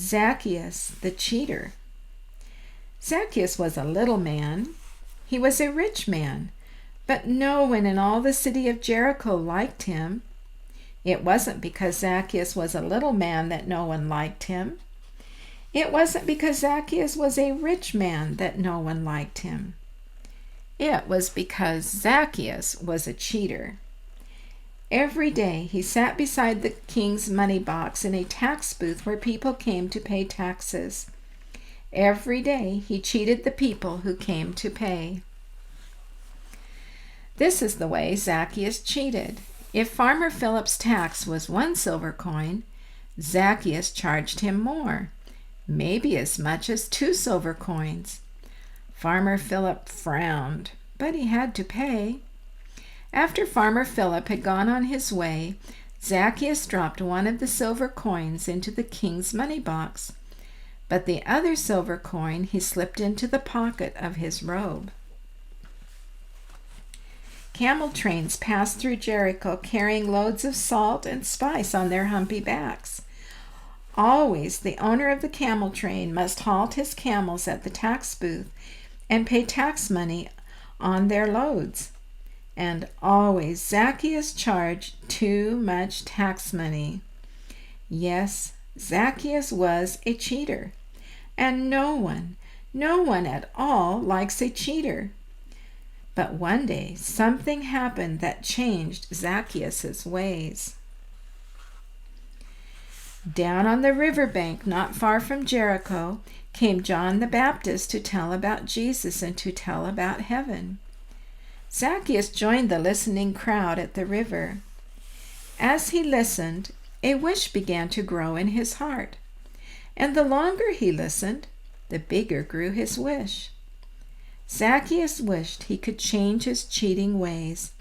Zacchaeus the Cheater. Zacchaeus was a little man. He was a rich man, but no one in all the city of Jericho liked him. It wasn't because Zacchaeus was a little man that no one liked him. It wasn't because Zacchaeus was a rich man that no one liked him. It was because Zacchaeus was a cheater. Every day he sat beside the king's money box in a tax booth where people came to pay taxes. Every day he cheated the people who came to pay. This is the way Zacchaeus cheated. If Farmer Philip's tax was 1 silver coin, Zacchaeus charged him more, maybe as much as 2 silver coins. Farmer Philip frowned, but he had to pay. After Farmer Philip had gone on his way, Zacchaeus dropped one of the silver coins into the king's money box, but the other silver coin he slipped into the pocket of his robe. Camel trains passed through Jericho carrying loads of salt and spice on their humpy backs. Always the owner of the camel train must halt his camels at the tax booth and pay tax money on their loads. And always Zacchaeus charged too much tax money. Yes, Zacchaeus was a cheater, and no one at all likes a cheater. But one day something happened that changed Zacchaeus' ways. Down on the riverbank, not far from Jericho, came John the Baptist to tell about Jesus and to tell about heaven. Zacchaeus joined the listening crowd at the river. As he listened, a wish began to grow in his heart, and the longer he listened, the bigger grew his wish. Zacchaeus wished he could change his cheating ways.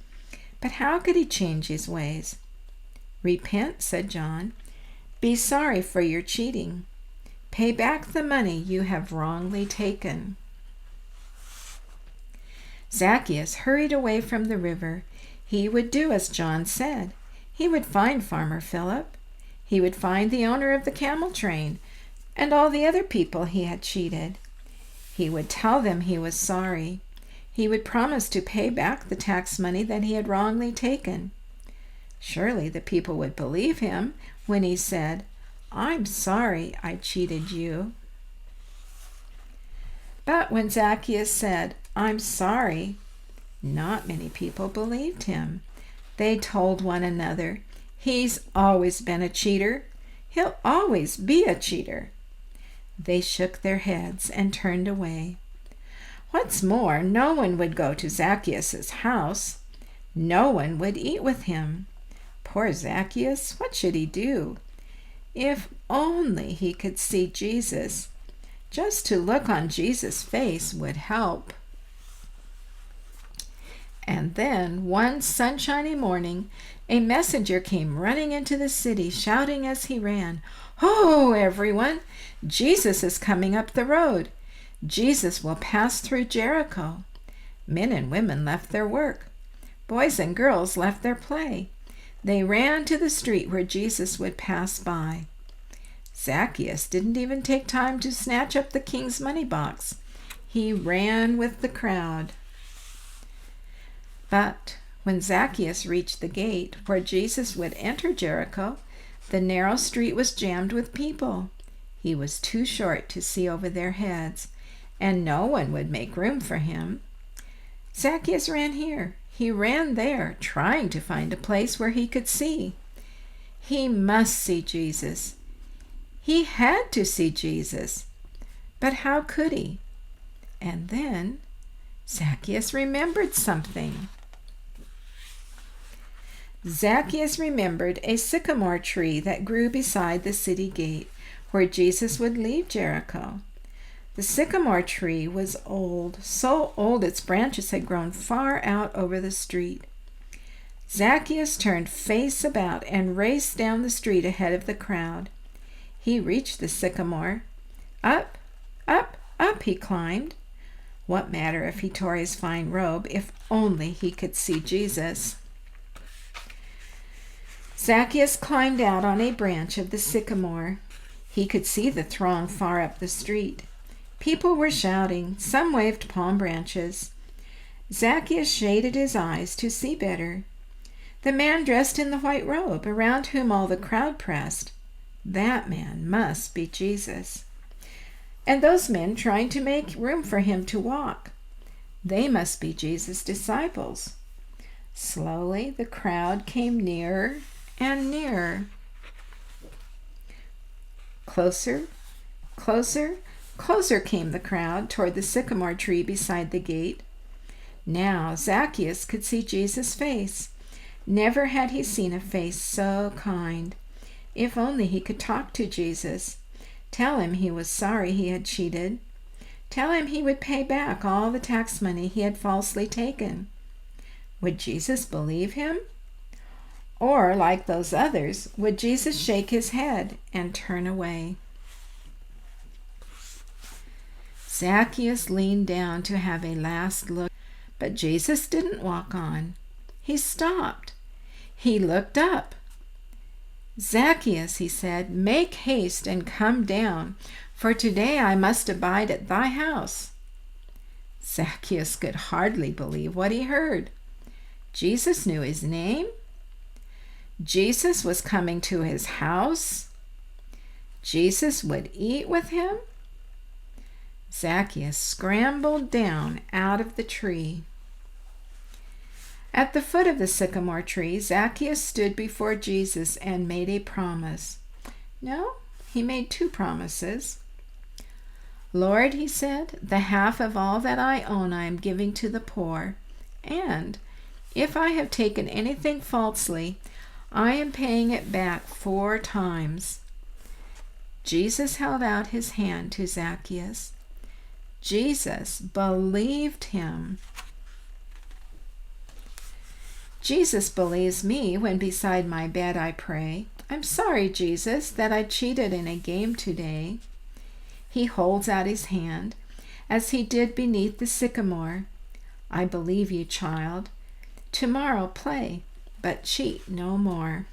But how could he change his ways? "Repent," said John. "Be sorry for your cheating. Pay back the money you have wrongly taken." Zacchaeus hurried away from the river. He would do as John said. He would find Farmer Philip. He would find the owner of the camel train and all the other people he had cheated. He would tell them he was sorry. He would promise to pay back the tax money that he had wrongly taken. Surely the people would believe him when he said, "I'm sorry I cheated you." But when Zacchaeus said, "I'm sorry," not many people believed him. They told one another, "He's always been a cheater. He'll always be a cheater." They shook their heads and turned away. What's more, no one would go to Zacchaeus' house. No one would eat with him. Poor Zacchaeus, what should he do? If only he could see Jesus. Just to look on Jesus' face would help. And then, one sunshiny morning, a messenger came running into the city, shouting as he ran, "Ho, everyone! Jesus is coming up the road. Jesus will pass through Jericho." Men and women left their work. Boys and girls left their play. They ran to the street where Jesus would pass by. Zacchaeus didn't even take time to snatch up the king's money box. He ran with the crowd. But when Zacchaeus reached the gate where Jesus would enter Jericho, the narrow street was jammed with people. He was too short to see over their heads, and no one would make room for him. Zacchaeus ran here. He ran there, trying to find a place where he could see. He must see Jesus. He had to see Jesus. But how could he? And then Zacchaeus remembered something. Zacchaeus remembered a sycamore tree that grew beside the city gate where Jesus would leave Jericho. The sycamore tree was old, so old its branches had grown far out over the street. Zacchaeus turned face about and raced down the street ahead of the crowd. He reached the sycamore. Up, up, up he climbed. What matter if he tore his fine robe, if only he could see Jesus? Zacchaeus climbed out on a branch of the sycamore. He could see the throng far up the street. People were shouting. Some waved palm branches. Zacchaeus shaded his eyes to see better. The man dressed in the white robe, around whom all the crowd pressed. That man must be Jesus. And those men trying to make room for him to walk. They must be Jesus' disciples. Slowly the crowd came nearer and nearer. Closer, closer, closer came the crowd toward the sycamore tree beside the gate. Now Zacchaeus could see Jesus' face. Never had he seen a face so kind. If only he could talk to Jesus. Tell him he was sorry he had cheated. Tell him he would pay back all the tax money he had falsely taken. Would Jesus believe him? Or, like those others, would Jesus shake his head and turn away? Zacchaeus leaned down to have a last look, but Jesus didn't walk on. He stopped. He looked up. "Zacchaeus," he said, "make haste and come down, for today I must abide at thy house." Zacchaeus could hardly believe what he heard. Jesus knew his name. Jesus was coming to his house. Jesus would eat with him. Zacchaeus scrambled down out of the tree. At the foot of the sycamore tree, Zacchaeus stood before Jesus and made a promise. No, he made two promises. "Lord," he said, "the half of all that I own I am giving to the poor, and if I have taken anything falsely, I am paying it back 4 times." Jesus held out his hand to Zacchaeus. Jesus believed him. Jesus believes me when beside my bed I pray, "I'm sorry, Jesus, that I cheated in a game today." He holds out his hand, as he did beneath the sycamore. "I believe you, child. Tomorrow play, but cheat no more."